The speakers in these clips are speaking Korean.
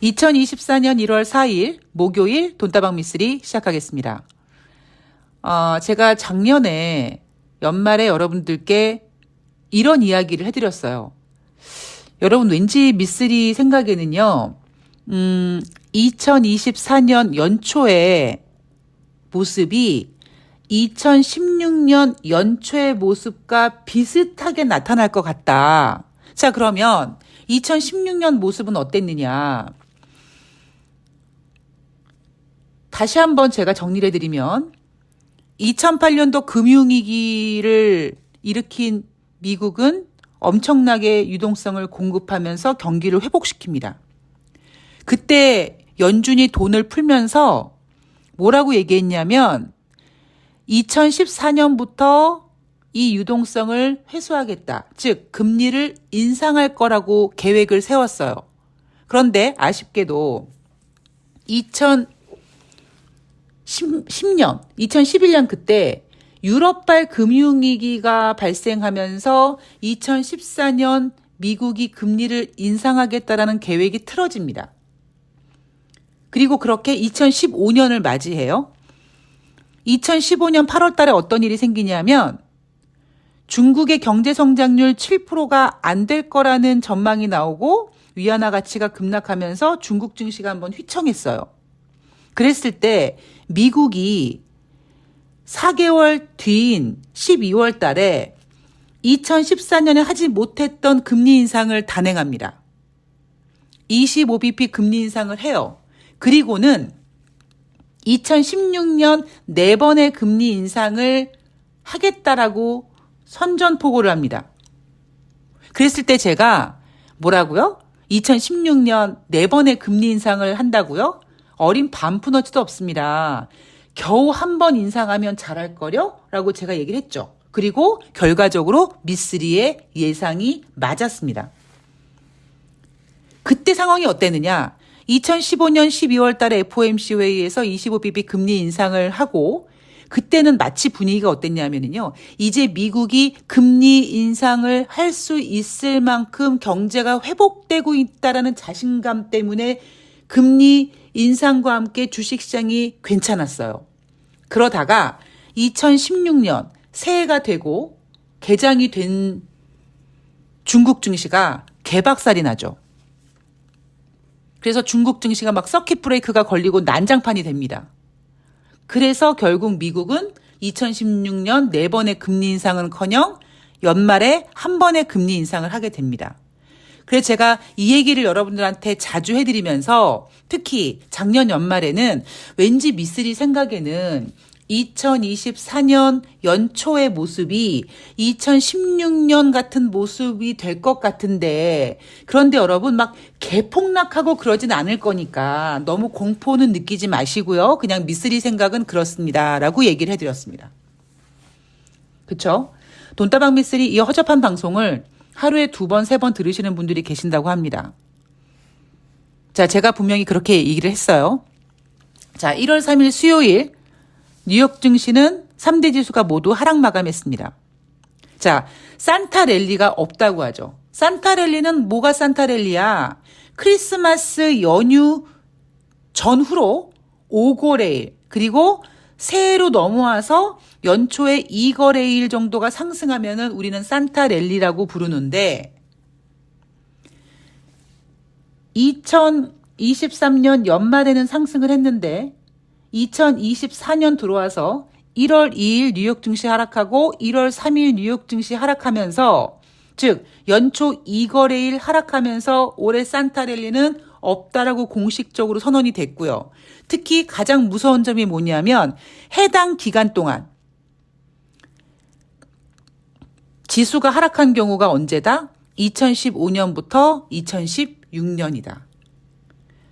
2024년 1월 4일 목요일 돈다방 미쓰리 시작하겠습니다. 제가 작년에 연말에 여러분들께 이런 이야기를 해드렸어요. 여러분 왠지 미쓰리 생각에는요. 2024년 연초의 모습이 2016년 연초의 모습과 비슷하게 나타날 것 같다. 자, 그러면 2016년 모습은 어땠느냐? 다시 한번 제가 정리를 해드리면 2008년도 금융위기를 일으킨 미국은 엄청나게 유동성을 공급하면서 경기를 회복시킵니다. 그때 연준이 돈을 풀면서 뭐라고 얘기했냐면 2014년부터 이 유동성을 회수하겠다. 즉 금리를 인상할 거라고 계획을 세웠어요. 그런데 아쉽게도 2011년 그때 유럽발 금융위기가 발생하면서 2014년 미국이 금리를 인상하겠다라는 계획이 틀어집니다. 그리고 그렇게 2015년을 맞이해요. 2015년 8월 달에 어떤 일이 생기냐면 중국의 경제 성장률 7%가 안 될 거라는 전망이 나오고 위안화 가치가 급락하면서 중국 증시가 한번 휘청했어요. 그랬을 때 미국이 4개월 뒤인 12월 달에 2014년에 하지 못했던 금리 인상을 단행합니다. 25bp 금리 인상을 해요. 그리고는 2016년 4번의 금리 인상을 하겠다라고 선전포고를 합니다. 그랬을 때 제가 뭐라고요? 2016년 4번의 금리 인상을 한다고요? 어린 반푼어치도 없습니다. 겨우 한 번 인상하면 잘할 거려? 라고 제가 얘기를 했죠. 그리고 결과적으로 미쓰리의 예상이 맞았습니다. 그때 상황이 어땠느냐? 2015년 12월 달에 FOMC 회의에서 25bp 금리 인상을 하고 그때는 마치 분위기가 어땠냐면요. 이제 미국이 금리 인상을 할 수 있을 만큼 경제가 회복되고 있다라는 자신감 때문에 금리 인상과 함께 주식시장이 괜찮았어요. 그러다가 2016년 새해가 되고 개장이 된 중국 증시가 개박살이 나죠. 그래서 중국 증시가 막 서킷 브레이크가 걸리고 난장판이 됩니다. 그래서 결국 미국은 2016년 4번의 금리 인상은커녕 연말에 한 번의 금리 인상을 하게 됩니다. 그래서 제가 이 얘기를 여러분들한테 자주 해드리면서 특히 작년 연말에는 왠지 미쓰리 생각에는 2024년 연초의 모습이 2016년 같은 모습이 될 것 같은데 그런데 여러분 막 개폭락하고 그러진 않을 거니까 너무 공포는 느끼지 마시고요. 그냥 미쓰리 생각은 그렇습니다. 라고 얘기를 해드렸습니다. 그쵸? 돈다방 미쓰리 이 허접한 방송을 하루에 2번, 3번 들으시는 분들이 계신다고 합니다. 자, 제가 분명히 그렇게 얘기를 했어요. 자, 1월 3일 수요일 뉴욕 증시는 3대 지수가 모두 하락 마감했습니다. 자, 산타 랠리가 없다고 하죠. 산타 랠리는 뭐가 산타 랠리야? 크리스마스 연휴 전후로 5거래일 그리고 새해로 넘어와서 연초에 2거래일 정도가 상승하면은 우리는 산타 랠리라고 부르는데 2023년 연말에는 상승을 했는데 2024년 들어와서 1월 2일 뉴욕 증시 하락하고 1월 3일 뉴욕 증시 하락하면서 즉 연초 2거래일 하락하면서 올해 산타 랠리는 없다라고 공식적으로 선언이 됐고요. 특히 가장 무서운 점이 뭐냐면 해당 기간 동안 지수가 하락한 경우가 언제다? 2015년부터 2016년이다.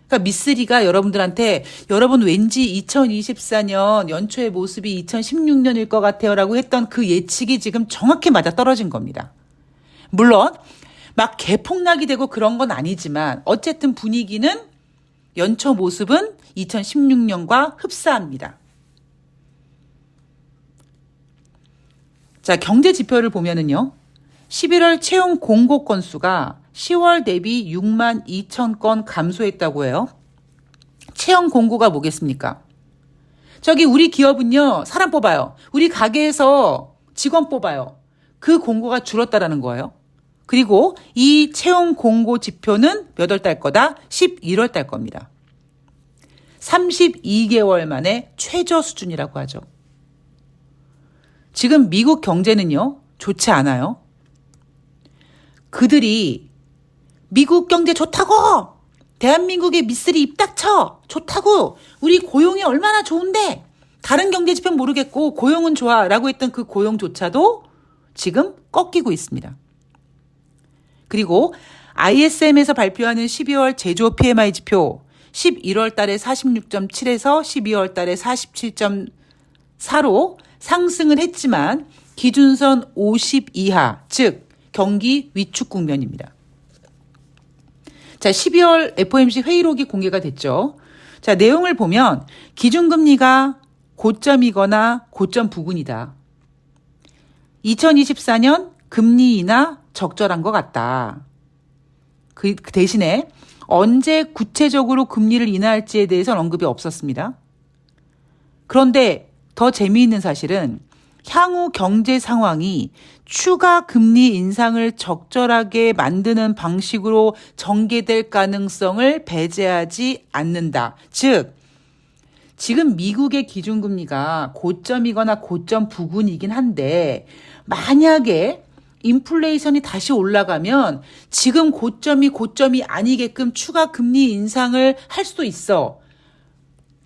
그러니까 미쓰리가 여러분들한테 여러분 왠지 2024년 연초의 모습이 2016년일 것 같아요 라고 했던 그 예측이 지금 정확히 맞아떨어진 겁니다. 물론 막 개폭락이 되고 그런 건 아니지만 어쨌든 분위기는 연초 모습은 2016년과 흡사합니다. 자, 경제 지표를 보면은요. 11월 채용 공고 건수가 10월 대비 6만 2천 건 감소했다고 해요. 채용 공고가 뭐겠습니까? 저기 우리 기업은요, 사람 뽑아요. 우리 가게에서 직원 뽑아요. 그 공고가 줄었다라는 거예요. 그리고 이 채용 공고 지표는 몇 월 달 거다? 11월 달 겁니다. 32개월 만에 최저 수준이라고 하죠. 지금 미국 경제는요, 좋지 않아요. 그들이 미국 경제 좋다고! 대한민국의 미쓰리 입 닥쳐! 좋다고! 우리 고용이 얼마나 좋은데! 다른 경제 지표는 모르겠고 고용은 좋아 라고 했던 그 고용조차도 지금 꺾이고 있습니다. 그리고 ISM에서 발표하는 12월 제조업 PMI 지표 11월 달에 46.7에서 12월 달에 47.4로 상승을 했지만 기준선 50 이하, 즉 경기 위축 국면입니다. 자, 12월 FOMC 회의록이 공개가 됐죠. 자, 내용을 보면 기준금리가 고점이거나 고점 부근이다. 2024년 금리 인하 적절한 것 같다. 그 대신에 언제 구체적으로 금리를 인하할지에 대해서는 언급이 없었습니다. 그런데 더 재미있는 사실은 향후 경제 상황이 추가 금리 인상을 적절하게 만드는 방식으로 전개될 가능성을 배제하지 않는다. 즉, 지금 미국의 기준금리가 고점이거나 고점 부근이긴 한데 만약에 인플레이션이 다시 올라가면 지금 고점이 아니게끔 추가 금리 인상을 할 수도 있어.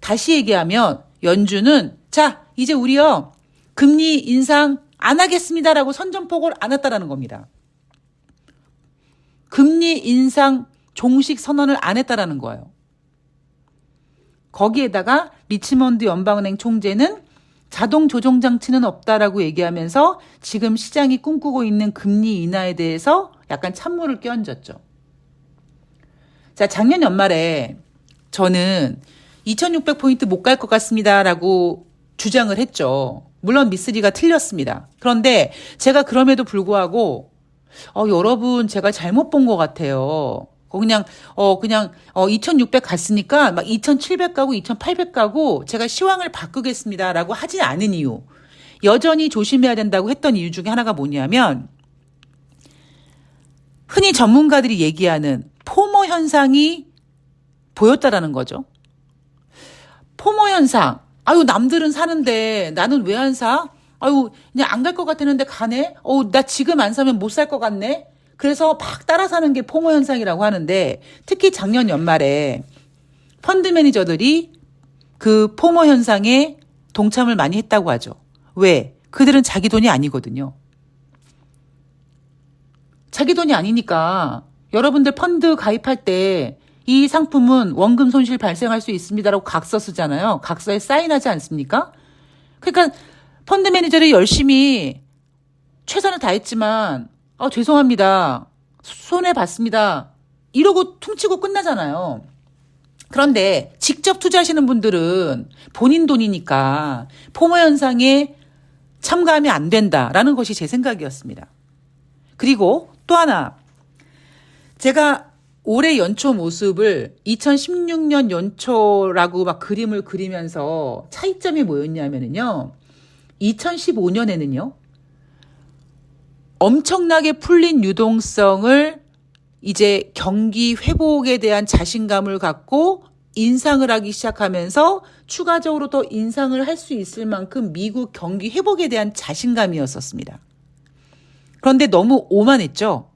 다시 얘기하면 연준은 자, 이제 우리요 금리 인상 안 하겠습니다라고 선전포고를 안 했다라는 겁니다. 금리 인상 종식 선언을 안 했다라는 거예요. 거기에다가 리치먼드 연방은행 총재는 자동 조정 장치는 없다라고 얘기하면서 지금 시장이 꿈꾸고 있는 금리 인하에 대해서 약간 찬물을 끼얹었죠. 자, 작년 연말에 저는 2600포인트 못 갈 것 같습니다라고 주장을 했죠. 물론 미쓰리가 틀렸습니다. 그런데 제가 그럼에도 불구하고 여러분 제가 잘못 본 것 같아요. 그냥 2600 갔으니까 막 2700 가고 2800 가고 제가 시황을 바꾸겠습니다라고 하지 않은 이유. 여전히 조심해야 된다고 했던 이유 중에 하나가 뭐냐면 흔히 전문가들이 얘기하는 포모 현상이 보였다라는 거죠. 포모 현상. 아유, 남들은 사는데 나는 왜 안 사? 아유, 그냥 안 갈 것 같았는데 가네? 나 지금 안 사면 못 살 것 같네? 그래서 막 따라 사는 게 포모 현상이라고 하는데 특히 작년 연말에 펀드 매니저들이 그 포모 현상에 동참을 많이 했다고 하죠. 왜? 그들은 자기 돈이 아니거든요. 자기 돈이 아니니까 여러분들 펀드 가입할 때 이 상품은 원금 손실 발생할 수 있습니다라고 각서 쓰잖아요. 각서에 사인하지 않습니까? 그러니까 펀드 매니저들이 열심히 최선을 다했지만 죄송합니다. 손해봤습니다. 이러고 퉁치고 끝나잖아요. 그런데 직접 투자하시는 분들은 본인 돈이니까 포모 현상에 참가하면 안 된다라는 것이 제 생각이었습니다. 그리고 또 하나, 제가 올해 연초 모습을 2016년 연초라고 막 그림을 그리면서 차이점이 뭐였냐면요. 2015년에는요. 엄청나게 풀린 유동성을 이제 경기 회복에 대한 자신감을 갖고 인상을 하기 시작하면서 추가적으로 더 인상을 할 수 있을 만큼 미국 경기 회복에 대한 자신감이었었습니다. 그런데 너무 오만했죠.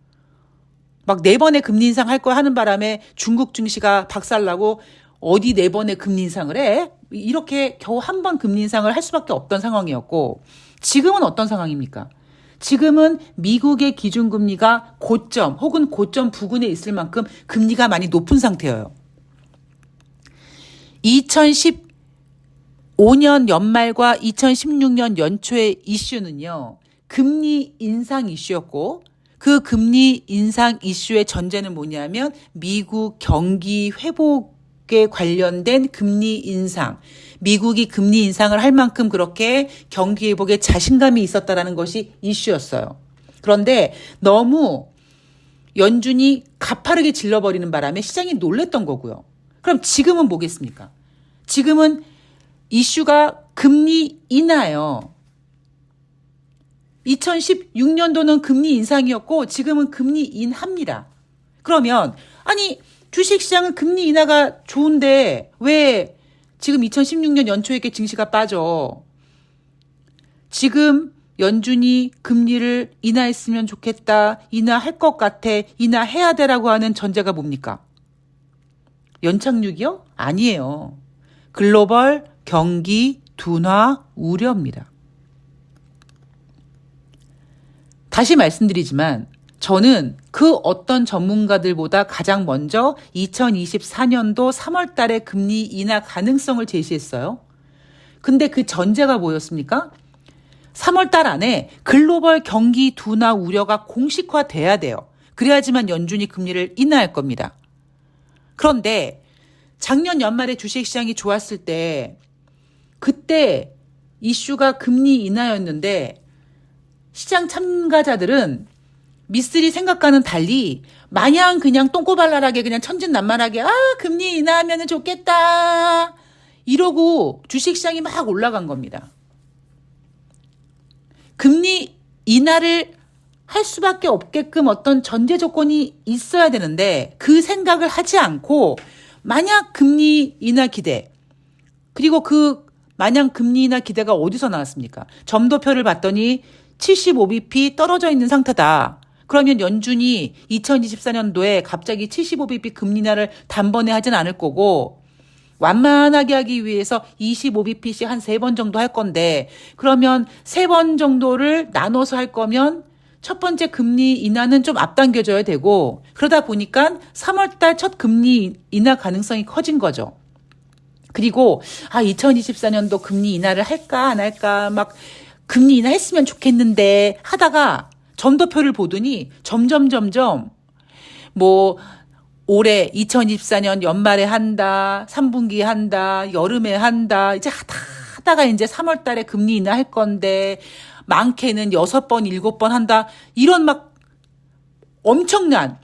막 4번의 금리 인상 할 거 하는 바람에 중국 증시가 박살나고 어디 4번의 금리 인상을 해? 이렇게 겨우 한 번 금리 인상을 할 수밖에 없던 상황이었고 지금은 어떤 상황입니까? 지금은 미국의 기준금리가 고점 혹은 고점 부근에 있을 만큼 금리가 많이 높은 상태예요. 2015년 연말과 2016년 연초의 이슈는요. 금리 인상 이슈였고 그 금리 인상 이슈의 전제는 뭐냐면 미국 경기 회복에 관련된 금리 인상. 미국이 금리 인상을 할 만큼 그렇게 경기 회복에 자신감이 있었다라는 것이 이슈였어요. 그런데 너무 연준이 가파르게 질러버리는 바람에 시장이 놀랬던 거고요. 그럼 지금은 뭐겠습니까? 지금은 이슈가 금리 인하예요. 2016년도는 금리 인상이었고 지금은 금리 인하입니다. 그러면 아니 주식시장은 금리 인하가 좋은데 왜 지금 2016년 연초에 이렇게 증시가 빠져? 지금 연준이 금리를 인하했으면 좋겠다, 인하할 것 같아, 인하해야 되라고 하는 전제가 뭡니까? 연착륙이요? 아니에요. 글로벌 경기 둔화 우려입니다. 다시 말씀드리지만 저는 그 어떤 전문가들보다 가장 먼저 2024년도 3월 달에 금리 인하 가능성을 제시했어요. 근데 그 전제가 뭐였습니까? 3월 달 안에 글로벌 경기 둔화 우려가 공식화돼야 돼요. 그래야지만 연준이 금리를 인하할 겁니다. 그런데 작년 연말에 주식시장이 좋았을 때 그때 이슈가 금리 인하였는데 시장 참가자들은 미쓰리 생각과는 달리 마냥 그냥 똥꼬발랄하게 그냥 천진난만하게 금리 인하하면 좋겠다 이러고 주식시장이 막 올라간 겁니다. 금리 인하를 할 수밖에 없게끔 어떤 전제 조건이 있어야 되는데 그 생각을 하지 않고 만약 금리 인하 기대 그리고 그 마냥 금리 인하 기대가 어디서 나왔습니까? 점도표를 봤더니 75bp 떨어져 있는 상태다. 그러면 연준이 2024년도에 갑자기 75bp 금리 인하를 단번에 하진 않을 거고 완만하게 하기 위해서 25bp씩 한 3번 정도 할 건데 그러면 3번 정도를 나눠서 할 거면 첫 번째 금리 인하는 좀 앞당겨져야 되고 그러다 보니까 3월달 첫 금리 인하 가능성이 커진 거죠. 그리고 2024년도 금리 인하를 할까 안 할까 막 금리 인하 했으면 좋겠는데 하다가 점도표를 보더니 점점 뭐 올해 2024년 연말에 한다, 3분기 한다, 여름에 한다, 이제 하다가 이제 3월 달에 금리 인하 할 건데, 많게는 6번, 7번 한다, 이런 막 엄청난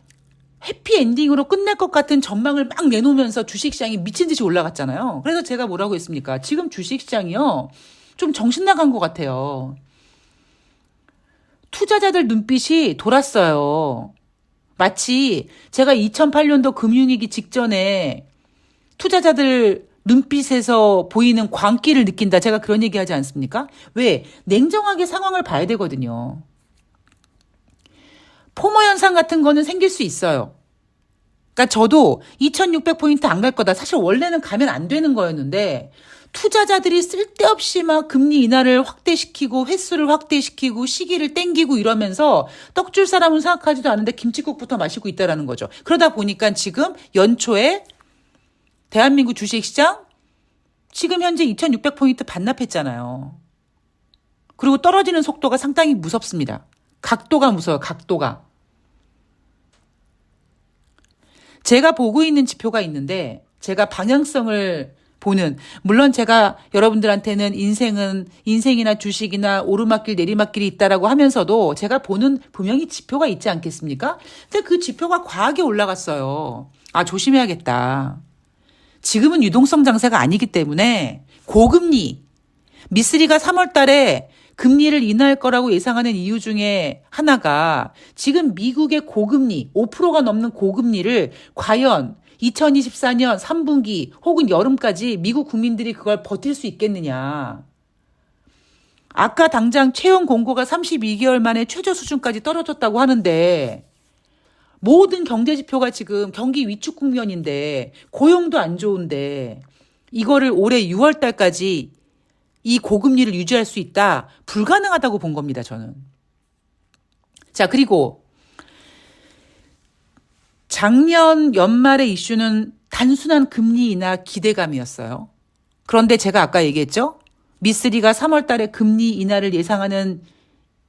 해피엔딩으로 끝낼 것 같은 전망을 막 내놓으면서 주식시장이 미친 듯이 올라갔잖아요. 그래서 제가 뭐라고 했습니까? 지금 주식시장이요, 좀 정신 나간 것 같아요. 투자자들 눈빛이 돌았어요. 마치 제가 2008년도 금융위기 직전에 투자자들 눈빛에서 보이는 광기를 느낀다. 제가 그런 얘기 하지 않습니까? 왜? 냉정하게 상황을 봐야 되거든요. 포모 현상 같은 거는 생길 수 있어요. 그러니까 저도 2600포인트 안 갈 거다. 사실 원래는 가면 안 되는 거였는데 투자자들이 쓸데없이 막 금리 인하를 확대시키고 횟수를 확대시키고 시기를 땡기고 이러면서 떡줄 사람은 생각하지도 않은데 김칫국부터 마시고 있다라는 거죠. 그러다 보니까 지금 연초에 대한민국 주식시장 지금 현재 2600포인트 반납했잖아요. 그리고 떨어지는 속도가 상당히 무섭습니다. 각도가 무서워요. 각도가. 제가 보고 있는 지표가 있는데 제가 방향성을 보는, 물론 제가 여러분들한테는 인생이나 주식이나 오르막길 내리막길이 있다라고 하면서도 제가 보는 분명히 지표가 있지 않겠습니까? 근데 그 지표가 과하게 올라갔어요. 조심해야겠다. 지금은 유동성 장세가 아니기 때문에 고금리, 미쓰리가 3월 달에 금리를 인하할 거라고 예상하는 이유 중에 하나가 지금 미국의 고금리, 5%가 넘는 고금리를 과연 2024년 3분기 혹은 여름까지 미국 국민들이 그걸 버틸 수 있겠느냐. 아까 당장 채용 공고가 32개월 만에 최저 수준까지 떨어졌다고 하는데 모든 경제 지표가 지금 경기 위축 국면인데 고용도 안 좋은데 이거를 올해 6월 달까지 이 고금리를 유지할 수 있다? 불가능하다고 본 겁니다, 저는. 자, 그리고 작년 연말의 이슈는 단순한 금리 인하 기대감이었어요. 그런데 제가 아까 얘기했죠? 미쓰리가 3월 달에 금리 인하를 예상하는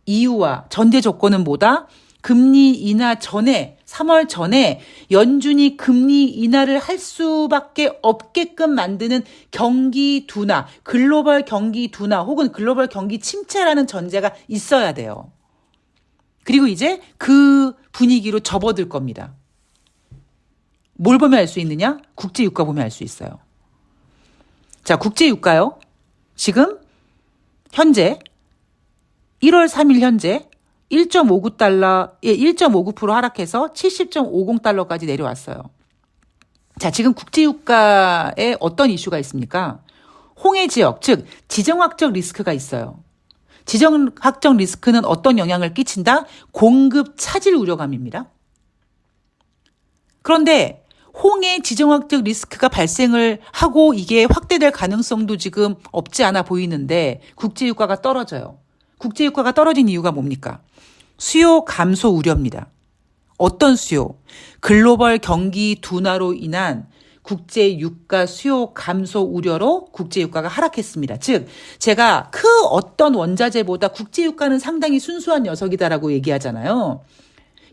이유와 전제 조건은 뭐다? 금리 인하 전에 3월 전에 연준이 금리 인하를 할 수밖에 없게끔 만드는 경기 둔화, 글로벌 경기 둔화 혹은 글로벌 경기 침체라는 전제가 있어야 돼요. 그리고 이제 그 분위기로 접어들 겁니다. 뭘 보면 알 수 있느냐? 국제유가 보면 알 수 있어요. 자, 국제유가요. 지금 현재 1월 3일 현재 1.59달러, 1.59% 하락해서 70.50달러까지 내려왔어요. 자, 지금 국제유가에 어떤 이슈가 있습니까? 홍해 지역, 즉 지정학적 리스크가 있어요. 지정학적 리스크는 어떤 영향을 끼친다? 공급 차질 우려감입니다. 그런데 홍해 지정학적 리스크가 발생을 하고 이게 확대될 가능성도 지금 없지 않아 보이는데 국제유가가 떨어져요. 국제유가가 떨어진 이유가 뭡니까? 수요 감소 우려입니다. 어떤 수요? 글로벌 경기 둔화로 인한 국제유가 수요 감소 우려로 국제유가가 하락했습니다. 즉 제가 그 어떤 원자재보다 국제유가는 상당히 순수한 녀석이다라고 얘기하잖아요.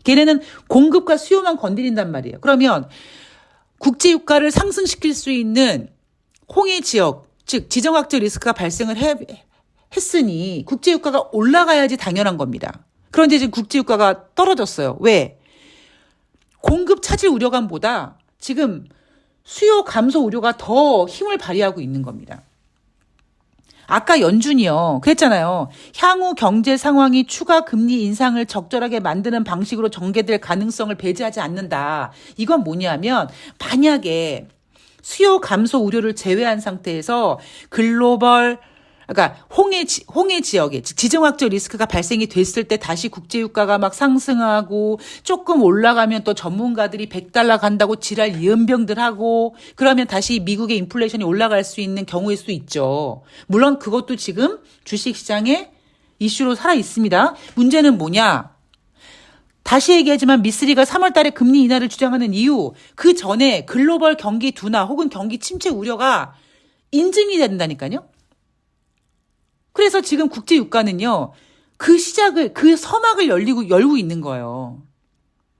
걔네는 공급과 수요만 건드린단 말이에요. 그러면 국제유가를 상승시킬 수 있는 홍해 지역, 즉 지정학적 리스크가 발생을 했으니 국제유가가 올라가야지 당연한 겁니다. 그런데 지금 국제유가가 떨어졌어요. 왜? 공급 차질 우려감보다 지금 수요 감소 우려가 더 힘을 발휘하고 있는 겁니다. 아까 연준이요. 그랬잖아요. 향후 경제 상황이 추가 금리 인상을 적절하게 만드는 방식으로 전개될 가능성을 배제하지 않는다. 이건 뭐냐면 만약에 수요 감소 우려를 제외한 상태에서 글로벌 그러니까 홍해 지역에 지정학적 리스크가 발생이 됐을 때 다시 국제유가가 막 상승하고 조금 올라가면 또 전문가들이 100달러 간다고 지랄 예언병들 하고 그러면 다시 미국의 인플레이션이 올라갈 수 있는 경우일 수 있죠. 물론 그것도 지금 주식시장의 이슈로 살아 있습니다. 문제는 뭐냐? 다시 얘기하지만 미쓰리가 3월 달에 금리 인하를 주장하는 이유 그 전에 글로벌 경기 둔화 혹은 경기 침체 우려가 인증이 된다니까요. 그래서 지금 국제유가는요, 그 시작을, 그 서막을 열고 있는 거예요.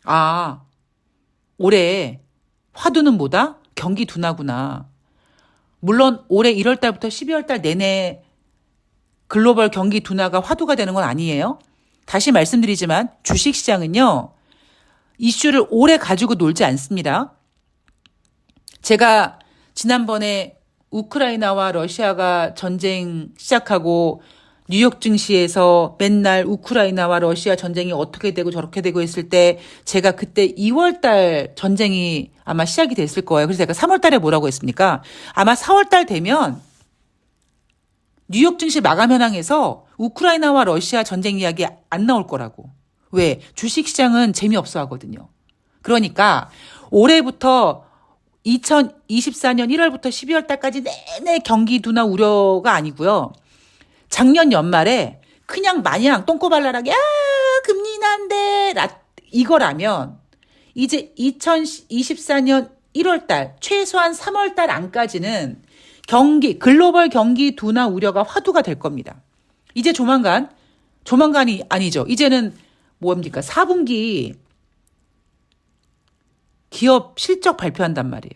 아, 올해 화두는 뭐다? 경기 둔화구나. 물론 올해 1월 달부터 12월 달 내내 글로벌 경기 둔화가 화두가 되는 건 아니에요. 다시 말씀드리지만 주식시장은요, 이슈를 오래 가지고 놀지 않습니다. 제가 지난번에 우크라이나와 러시아가 전쟁 시작하고 뉴욕 증시에서 맨날 우크라이나와 러시아 전쟁이 어떻게 되고 저렇게 되고 했을 때 제가 그때 2월 달 전쟁이 아마 시작이 됐을 거예요. 그래서 제가 3월 달에 뭐라고 했습니까? 아마 4월 달 되면 뉴욕 증시 마감 현황에서 우크라이나와 러시아 전쟁 이야기 안 나올 거라고. 왜? 주식시장은 재미없어 하거든요. 그러니까 올해부터 2024년 1월부터 12월 달까지 내내 경기 둔화 우려가 아니고요. 작년 연말에 그냥 마냥 똥꼬발랄하게 금리 인하인데 이거라면 이제 2024년 1월 달 최소한 3월 달 안까지는 글로벌 경기 둔화 우려가 화두가 될 겁니다. 이제 조만간이 아니죠. 이제는 뭡니까? 4분기 기업 실적 발표한단 말이에요.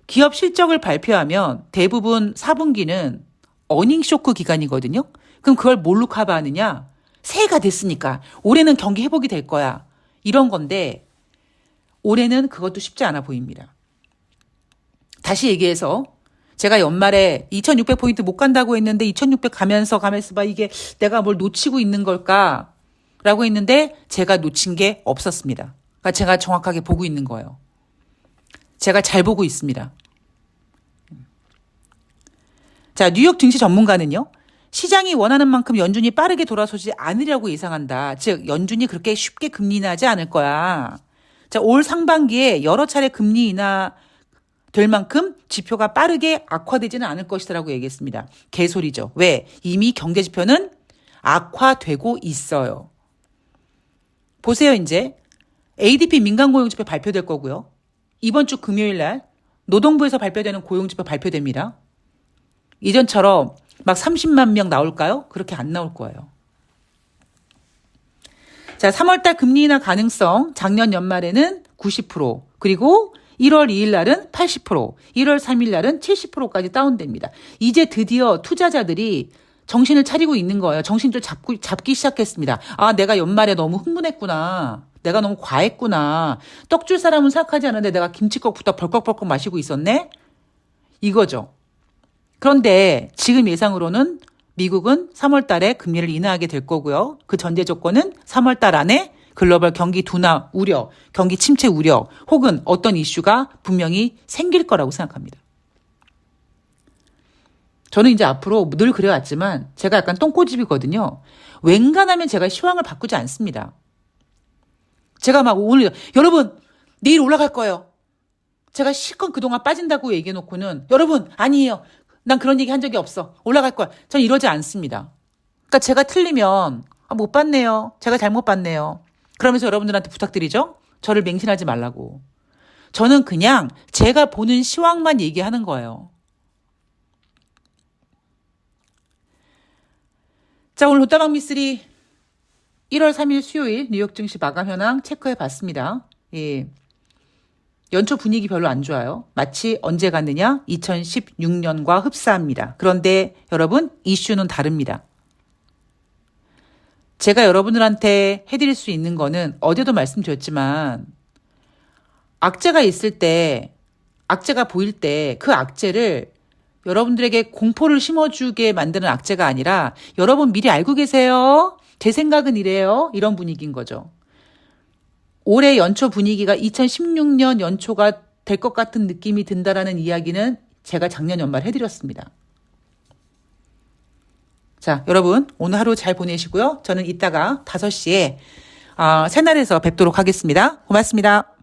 기업 실적을 발표하면 대부분 4분기는 어닝 쇼크 기간이거든요. 그럼 그걸 뭘로 커버하느냐? 새해가 됐으니까 올해는 경기 회복이 될 거야. 이런 건데 올해는 그것도 쉽지 않아 보입니다. 다시 얘기해서 제가 연말에 2600포인트 못 간다고 했는데 2600 가면서 봐 이게 내가 뭘 놓치고 있는 걸까? 라고 했는데 제가 놓친 게 없었습니다. 그러니까 제가 정확하게 보고 있는 거예요. 제가 잘 보고 있습니다. 자, 뉴욕 증시 전문가는요. 시장이 원하는 만큼 연준이 빠르게 돌아서지 않으려고 예상한다. 즉 연준이 그렇게 쉽게 금리 인하하지 않을 거야. 자, 올 상반기에 여러 차례 금리 인하 될 만큼 지표가 빠르게 악화되지는 않을 것이라고 얘기했습니다. 개소리죠. 왜? 이미 경제 지표는 악화되고 있어요. 보세요, 이제. ADP 민간 고용지표 발표될 거고요. 이번 주 금요일 날 노동부에서 발표되는 고용지표 발표됩니다. 이전처럼 막 30만 명 나올까요? 그렇게 안 나올 거예요. 자, 3월달 금리 인하 가능성 작년 연말에는 90% 그리고 1월 2일 날은 80%, 1월 3일 날은 70%까지 다운됩니다. 이제 드디어 투자자들이 정신을 차리고 있는 거예요. 정신 좀 잡기 시작했습니다. 아, 내가 연말에 너무 흥분했구나. 내가 너무 과했구나. 떡 줄 사람은 생각하지 않는데 내가 김치국부터 벌컥벌컥 마시고 있었네? 이거죠. 그런데 지금 예상으로는 미국은 3월 달에 금리를 인하하게 될 거고요. 그 전제 조건은 3월 달 안에 글로벌 경기 둔화 우려, 경기 침체 우려 혹은 어떤 이슈가 분명히 생길 거라고 생각합니다. 저는 이제 앞으로 늘 그래왔지만 제가 약간 똥꼬집이거든요. 웬간하면 제가 시황을 바꾸지 않습니다. 제가 막 오늘 여러분 내일 올라갈 거예요. 제가 실컷 그동안 빠진다고 얘기해놓고는 여러분 아니에요. 난 그런 얘기 한 적이 없어. 올라갈 거야. 전 이러지 않습니다. 그러니까 제가 틀리면 못 봤네요. 제가 잘못 봤네요. 그러면서 여러분들한테 부탁드리죠. 저를 맹신하지 말라고. 저는 그냥 제가 보는 시황만 얘기하는 거예요. 자, 오늘 돈다방 미쓰리 1월 3일 수요일 뉴욕 증시 마감 현황 체크해 봤습니다. 예. 연초 분위기 별로 안 좋아요. 마치 언제 갔느냐? 2016년과 흡사합니다. 그런데 여러분, 이슈는 다릅니다. 제가 여러분들한테 해드릴 수 있는 거는 어제도 말씀드렸지만 악재가 있을 때, 악재가 보일 때 그 악재를 여러분들에게 공포를 심어주게 만드는 악재가 아니라 여러분 미리 알고 계세요? 제 생각은 이래요? 이런 분위기인 거죠. 올해 연초 분위기가 2016년 연초가 될 것 같은 느낌이 든다라는 이야기는 제가 작년 연말 해드렸습니다. 자, 여러분 오늘 하루 잘 보내시고요. 저는 이따가 5시에 새날에서 뵙도록 하겠습니다. 고맙습니다.